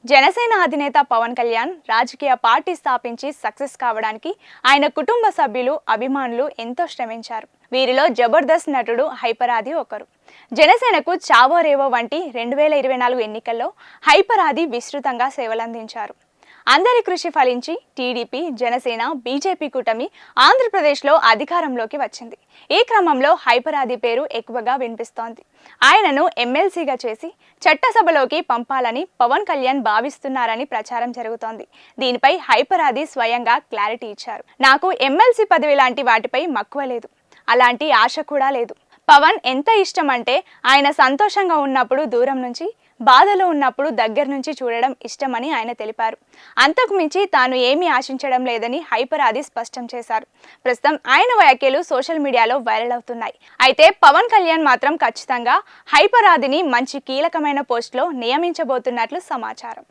జనసేన అధినేత పవన్ కళ్యాణ్ రాజకీయ పార్టీ స్థాపించి సక్సెస్ కావడానికి ఆయన కుటుంబ సభ్యులు అభిమానులు ఎంతో శ్రమించారు. వీరిలో జబర్దస్త్ నటుడు హైపర్ ఆది ఒకరు. జనసేనకు చావో రేవో వంటి 2024 ఎన్నికల్లో హైపర్ ఆది విస్తృతంగా సేవలందించారు. అందరి కృషి ఫలించి టీడీపీ, జనసేన, బీజేపీ కూటమి ఆంధ్రప్రదేశ్లో అధికారంలోకి వచ్చింది. ఈ క్రమంలో హైపర్ ఆది పేరు ఎక్కువగా వినిపిస్తోంది. ఆయనను ఎమ్మెల్సీగా చేసి చట్టసభలోకి పంపాలని పవన్ కళ్యాణ్ భావిస్తున్నారని ప్రచారం జరుగుతోంది. దీనిపై హైపర్ ఆది స్వయంగా క్లారిటీ ఇచ్చారు. నాకు ఎమ్మెల్సీ పదవి లాంటి వాటిపై మక్కువ లేదు, అలాంటి ఆశ కూడా లేదు. పవన్ ఎంత ఇష్టం అంటే ఆయన సంతోషంగా ఉన్నప్పుడు దూరం నుంచి, బాధలో ఉన్నప్పుడు దగ్గర నుంచి చూడడం ఇష్టమని ఆయన తెలిపారు. అంతకు మించి తాను ఏమీ ఆశించడం లేదని హైపర్ ఆది స్పష్టం చేశారు. ప్రస్తుతం ఆయన వ్యాఖ్యలు సోషల్ మీడియాలో వైరల్ అవుతున్నాయి. అయితే పవన్ కళ్యాణ్ మాత్రం ఖచ్చితంగా హైపర్ ఆదిని మంచి కీలకమైన పోస్టులో నియమించబోతున్నట్లు సమాచారం.